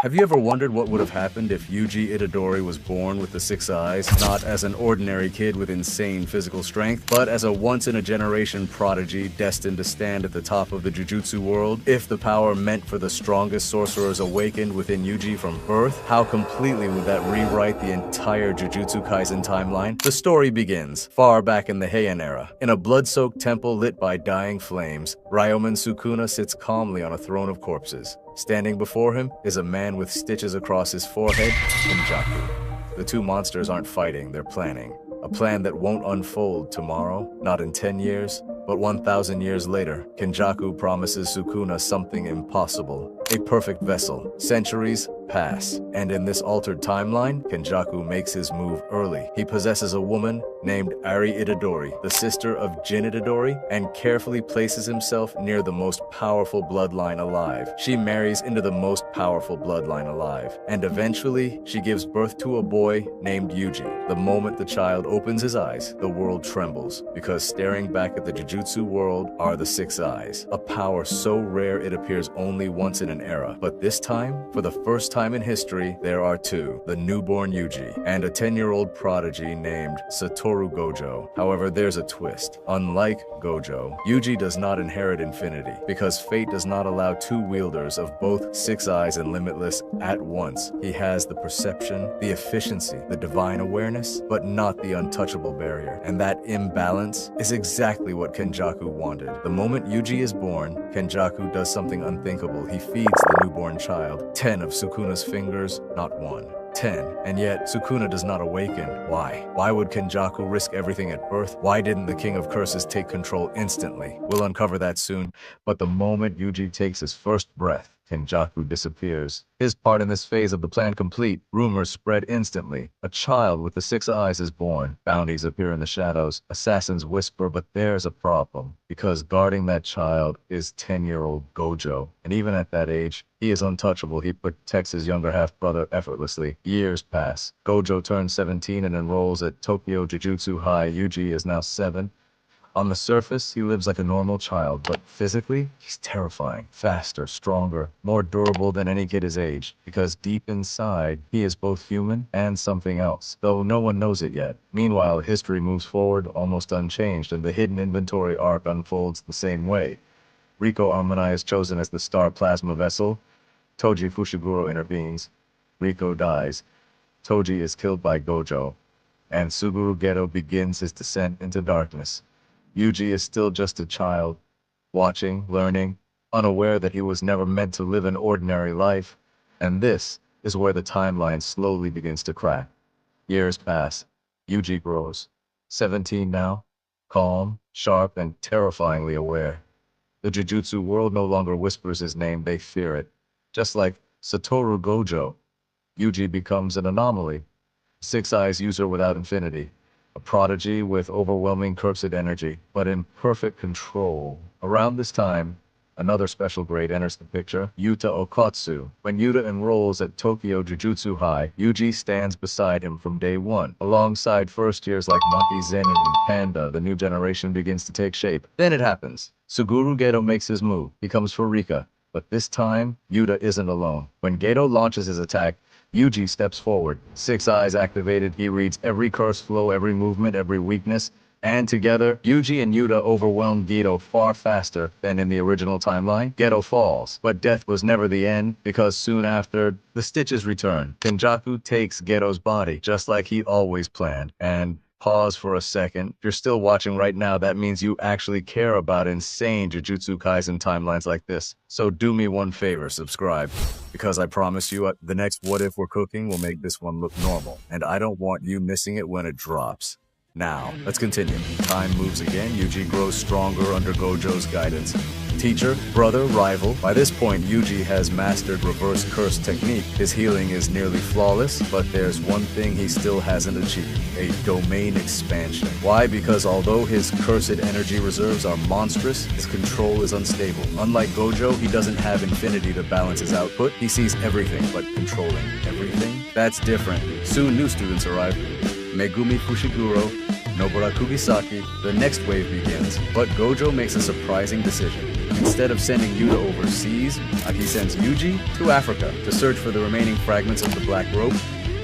Have you ever wondered what would have happened if Yuji Itadori was born with the six eyes, not as an ordinary kid with insane physical strength, but as a once-in-a-generation prodigy destined to stand at the top of the jujutsu world? If the power meant for the strongest sorcerers awakened within Yuji from birth, how completely would that rewrite the entire jujutsukaisen timeline? The story begins, far back in the Heian era. In a blood-soaked temple lit by dying flames, Ryomen Sukuna sits calmly on a throne of corpses. Standing before him is a man with stitches across his forehead, Kenjaku. The two monsters aren't fighting, they're planning. A plan that won't unfold tomorrow, not in 10 years, but 1,000 years later. Kenjaku promises Sukuna something impossible. A perfect vessel. Centuries pass, and in this altered timeline, Kenjaku makes his move early. He possesses a woman named Ari Itadori, the sister of Jin Itadori, and carefully places himself near the most powerful bloodline alive. She marries into the most powerful bloodline alive, and eventually, she gives birth to a boy named Yuji. The moment the child opens his eyes, the world trembles, because staring back at the jujutsu world are the six eyes, a power so rare it appears only once in an era. But this time, for the first time in history, there are two, the newborn Yuji and a 10-year-old prodigy named Satoru Gojo. However, there's a twist. Unlike Gojo, Yuji does not inherit infinity, because fate does not allow two wielders of both six eyes and limitless at once. He has the perception, the efficiency, the divine awareness, but not the untouchable barrier. And that imbalance is exactly what Kenjaku wanted. The moment Yuji is born, Kenjaku does something unthinkable. He feeds the newborn child 10 of Sukuna's fingers, not one. 10. And yet, Sukuna does not awaken. Why? Why would Kenjaku risk everything at birth? Why didn't the King of Curses take control instantly? We'll uncover that soon. But the moment Yuji takes his first breath, Kenjaku disappears. His part in this phase of the plan complete, rumors spread instantly. A child with the six eyes is born. Bounties appear in the shadows. Assassins whisper, but there's a problem. Because guarding that child is 10-year-old Gojo. And even at that age, he is untouchable. He protects his younger half-brother effortlessly. Years pass. Gojo turns 17 and enrolls at Tokyo Jujutsu High. Yuji is now 7. On the surface, he lives like a normal child, but physically, he's terrifying. Faster, stronger, more durable than any kid his age, because deep inside, he is both human and something else, though no one knows it yet. Meanwhile, history moves forward almost unchanged, and the hidden inventory arc unfolds the same way. Riko Armanai is chosen as the star plasma vessel. Toji Fushiguro intervenes. Riko dies. Toji is killed by Gojo, and Suguru Geto begins his descent into darkness. Yuji is still just a child, watching, learning, unaware that he was never meant to live an ordinary life, and this is where the timeline slowly begins to crack. Years pass. Yuji grows. 17 now, calm, sharp, and terrifyingly aware. The jujutsu world no longer whispers his name, they fear it. Just like Satoru Gojo, Yuji becomes an anomaly. Six eyes user without infinity. A prodigy with overwhelming cursed energy, but in perfect control. Around this time, another special grade enters the picture, Yuta Okatsu. When Yuta enrolls at Tokyo Jujutsu High, Yuji stands beside him from day one. Alongside first years like Maki Zen and Panda, the new generation begins to take shape. Then it happens. Suguru Geto makes his move. He comes for Rika. But this time, Yuta isn't alone. When Geto launches his attack, Yuji steps forward. Six eyes activated, he reads every curse flow, every movement, every weakness, and together, Yuji and Yuta overwhelm Geto far faster than in the original timeline. Geto falls, but death was never the end, because soon after, the stitches return. Kenjaku takes Geto's body, just like he always planned, and pause for a second. If you're still watching right now, that means you actually care about insane Jujutsu Kaisen timelines like this. So do me one favor, subscribe. Because I promise you, the next What If We're Cooking will make this one look normal. And I don't want you missing it when it drops. Now, let's continue. Time moves again. Yuji grows stronger under Gojo's guidance. Teacher, brother, rival. By this point, Yuji has mastered reverse curse technique. His healing is nearly flawless, but there's one thing he still hasn't achieved, a domain expansion. Why? Because although his cursed energy reserves are monstrous, his control is unstable. Unlike Gojo, he doesn't have infinity to balance his output. He sees everything, but controlling everything? That's different. Soon new students arrive. Megumi Fushiguro, Nobara Kugisaki, the next wave begins, but Gojo makes a surprising decision. Instead of sending Yuta overseas, he sends Yuji to Africa to search for the remaining fragments of the Black Rope,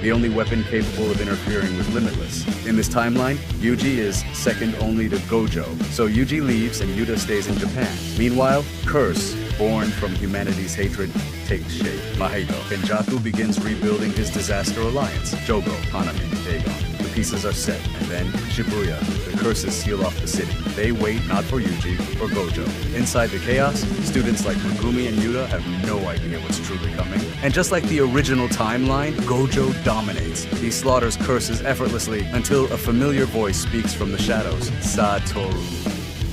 the only weapon capable of interfering with Limitless. In this timeline, Yuji is second only to Gojo, so Yuji leaves and Yuta stays in Japan. Meanwhile, Curse, born from humanity's hatred, takes shape. Mahito. Kenjaku begins rebuilding his disaster alliance. Jogo, Hanami, Dagon. The pieces are set, and then Shibuya. The curses seal off the city. They wait not for Yuji, for Gojo. Inside the chaos, students like Megumi and Yuta have no idea what's truly coming. And just like the original timeline, Gojo dominates. He slaughters curses effortlessly until a familiar voice speaks from the shadows. Satoru.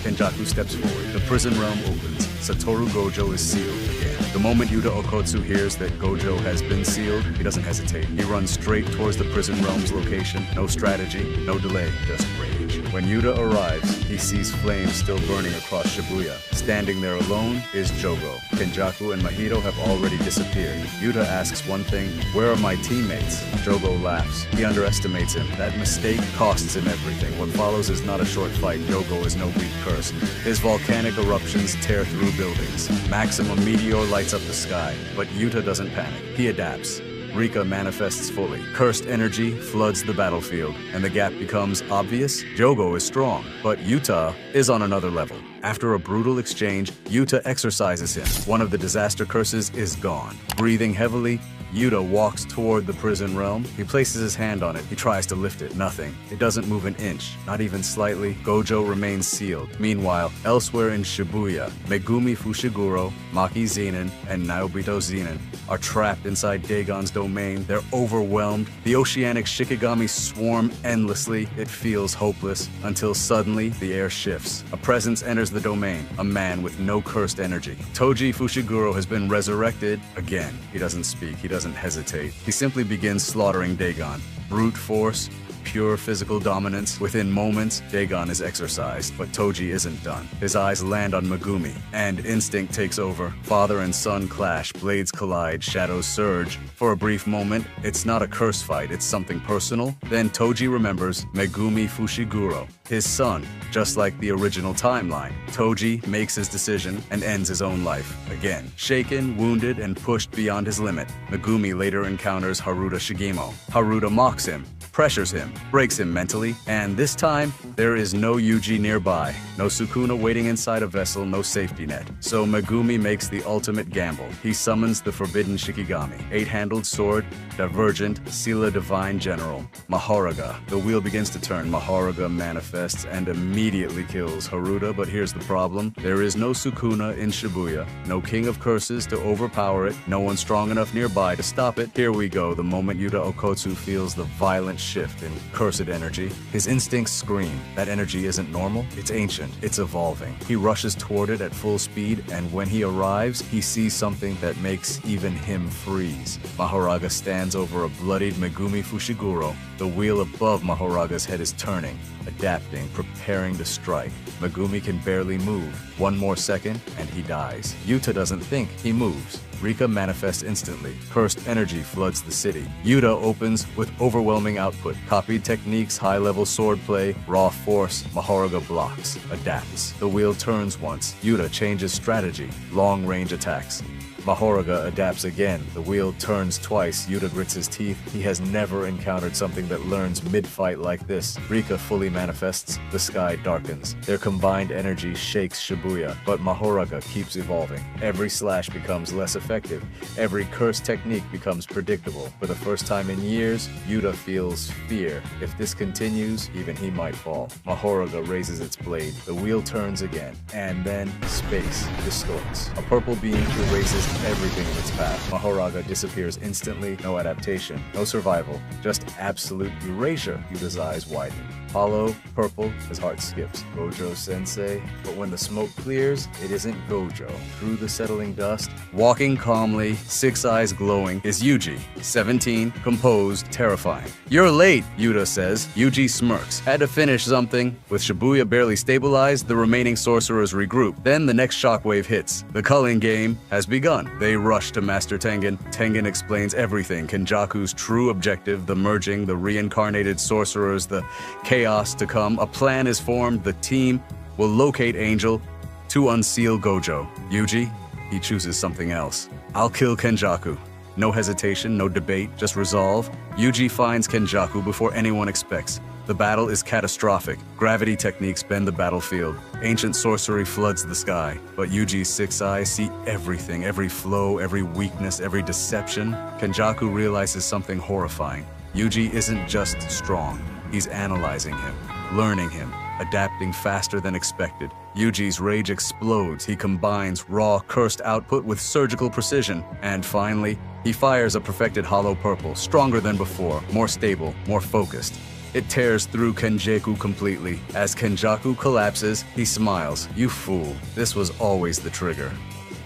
Kenjaku steps forward. The prison realm opens. Satoru Gojo is sealed again. The moment Yuta Okotsu hears that Gojo has been sealed, he doesn't hesitate. He runs straight towards the prison realm's location. No strategy, no delay, just rage. When Yuta arrives, he sees flames still burning across Shibuya. Standing there alone is Jogo. Kenjaku and Mahito have already disappeared. Yuta asks one thing, where are my teammates? Jogo laughs. He underestimates him. That mistake costs him everything. What follows is not a short fight. Jogo is no weak curse. His volcanic eruptions tear through buildings. Maximum meteor lights up the sky. But Yuta doesn't panic. He adapts. Rika manifests fully. Cursed energy floods the battlefield, and the gap becomes obvious. Jogo is strong, but Yuta is on another level. After a brutal exchange, Yuta exorcises him. One of the disaster curses is gone. Breathing heavily, Yuta walks toward the prison realm. He places his hand on it. He tries to lift it. Nothing. It doesn't move an inch, not even slightly. Gojo remains sealed. Meanwhile, elsewhere in Shibuya, Megumi Fushiguro, Maki Zenin, and Naobito Zenin are trapped inside Dagon's domain. They're overwhelmed. The oceanic Shikigami swarm endlessly. It feels hopeless until suddenly the air shifts. A presence enters the domain, a man with no cursed energy. Toji Fushiguro has been resurrected again. He doesn't speak. He doesn't hesitate. He simply begins slaughtering Dagon. Brute force, pure physical dominance. Within moments, Dagon is exorcised, but Toji isn't done. His eyes land on Megumi, and instinct takes over. Father and son clash, blades collide, shadows surge. For a brief moment, it's not a curse fight, it's something personal. Then Toji remembers Megumi Fushiguro, his son, just like the original timeline. Toji makes his decision and ends his own life. Again, shaken, wounded, and pushed beyond his limit, Megumi later encounters Haruta Shigemo. Haruta mocks him, pressures him, breaks him mentally, and this time, there is no Yuji nearby. No Sukuna waiting inside a vessel, no safety net. So Megumi makes the ultimate gamble. He summons the forbidden Shikigami, 8-handled sword, Divergent, Sila Divine General, Mahoraga. The wheel begins to turn. Mahoraga manifests and immediately kills Haruta, but here's the problem. There is no Sukuna in Shibuya, no King of Curses to overpower it, no one strong enough nearby to stop it. Here we go, the moment Yuta Okotsu feels the violent shift in cursed energy. His instincts scream. That energy isn't normal, it's ancient, it's evolving. He rushes toward it at full speed, and when he arrives, he sees something that makes even him freeze. Mahoraga stands over a bloodied Megumi Fushiguro. The wheel above Mahoraga's head is turning, adapting, preparing to strike. Megumi can barely move. One more second, and he dies. Yuta doesn't think, he moves. Rika manifests instantly. Cursed energy floods the city. Yuta opens with overwhelming output. Copied techniques, high-level swordplay, raw force. Mahoraga blocks, adapts. The wheel turns once. Yuta changes strategy. Long-range attacks. Mahoraga adapts again. The wheel turns twice. Yuta grits his teeth. He has never encountered something that learns mid-fight like this. Rika fully manifests. The sky darkens. Their combined energy shakes Shibuya, but Mahoraga keeps evolving. Every slash becomes less effective. Every curse technique becomes predictable. For the first time in years, Yuta feels fear. If this continues, even he might fall. Mahoraga raises its blade. The wheel turns again. And then space distorts. A purple beam erases everything in its path. Mahoraga disappears instantly, no adaptation, no survival, just absolute erasure. Yuta's eyes widen. Hollow, purple, his heart skips. Gojo sensei. But when the smoke clears, it isn't Gojo. Through the settling dust, walking calmly, 6 eyes glowing, is Yuji. 17, composed, terrifying. You're late, Yuta says. Yuji smirks. Had to finish something. With Shibuya barely stabilized, the remaining sorcerers regroup. Then the next shockwave hits. The culling game has begun. done. They rush to Master Tengen. Tengen explains everything. Kenjaku's true objective, the merging, the reincarnated sorcerers, the chaos to come. A plan is formed. The team will locate Angel to unseal Gojo. Yuji, he chooses something else. I'll kill Kenjaku. No hesitation, no debate, just resolve. Yuji finds Kenjaku before anyone expects. The battle is catastrophic. Gravity techniques bend the battlefield. Ancient sorcery floods the sky. But Yuji's six eyes see everything, every flow, every weakness, every deception. Kenjaku realizes something horrifying. Yuji isn't just strong. He's analyzing him, learning him, adapting faster than expected. Yuji's rage explodes. He combines raw, cursed output with surgical precision. And finally, he fires a perfected hollow purple, stronger than before, more stable, more focused. It tears through Kenjaku completely. As Kenjaku collapses, he smiles. You fool, this was always the trigger.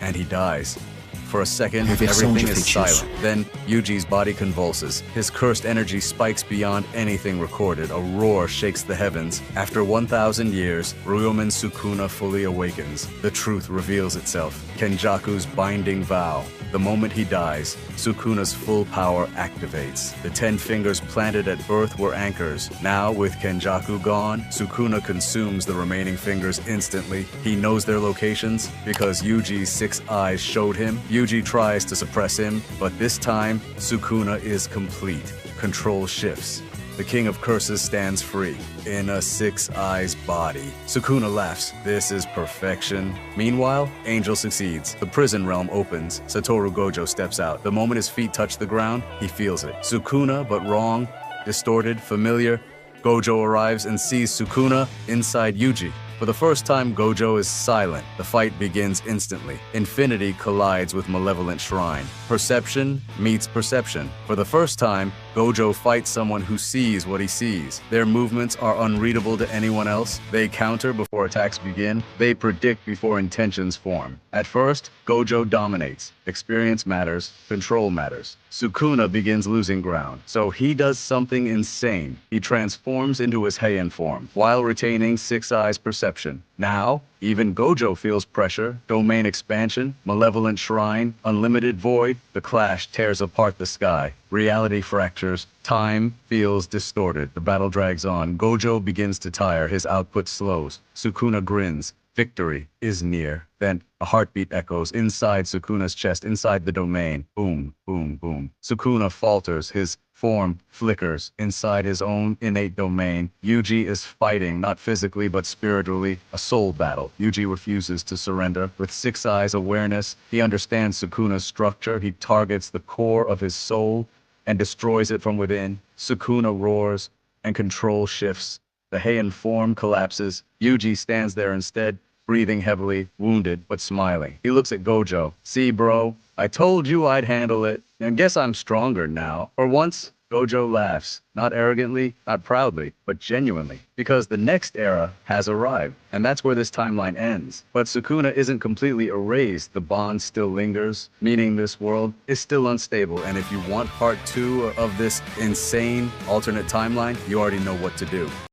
And he dies. For a second, everything is silent. Then, Yuji's body convulses. His cursed energy spikes beyond anything recorded. A roar shakes the heavens. After 1,000 years, Ryumen Sukuna fully awakens. The truth reveals itself. Kenjaku's binding vow. The moment he dies, Sukuna's full power activates. The 10 fingers planted at birth were anchors. Now, with Kenjaku gone, Sukuna consumes the remaining fingers instantly. He knows their locations because Yuji's six eyes showed him. Yuji tries to suppress him, but this time, Sukuna is complete. Control shifts. The King of Curses stands free, in a six eyes body. Sukuna laughs. This is perfection. Meanwhile, Angel succeeds. The prison realm opens. Satoru Gojo steps out. The moment his feet touch the ground, he feels it. Sukuna, but wrong, distorted, familiar. Gojo arrives and sees Sukuna inside Yuji. For the first time, Gojo is silent. The fight begins instantly. Infinity collides with Malevolent Shrine. Perception meets perception. For the first time, Gojo fights someone who sees what he sees. Their movements are unreadable to anyone else. They counter before attacks begin. They predict before intentions form. At first, Gojo dominates. Experience matters. Control matters. Sukuna begins losing ground. So he does something insane. He transforms into his Heian form, while retaining six eyes perception. Now, even Gojo feels pressure, domain expansion, malevolent shrine, unlimited void. The clash tears apart the sky. Reality fractures. Time feels distorted. The battle drags on. Gojo begins to tire. His output slows. Sukuna grins. Victory is near. Then a heartbeat echoes inside Sukuna's chest, inside the domain. Boom, boom, boom. Sukuna falters. His form flickers inside his own innate domain. Yuji is fighting, not physically but spiritually, a soul battle. Yuji refuses to surrender. With six eyes awareness, he understands Sukuna's structure. He targets the core of his soul and destroys it from within. Sukuna roars and control shifts. The Heian form collapses. Yuji stands there instead, breathing heavily, wounded, but smiling. He looks at Gojo. See, bro, I told you I'd handle it. And guess I'm stronger now. For once, Gojo laughs. Not arrogantly, not proudly, but genuinely. Because the next era has arrived. And that's where this timeline ends. But Sukuna isn't completely erased. The bond still lingers, meaning this world is still unstable. And if you want part 2 of this insane alternate timeline, you already know what to do.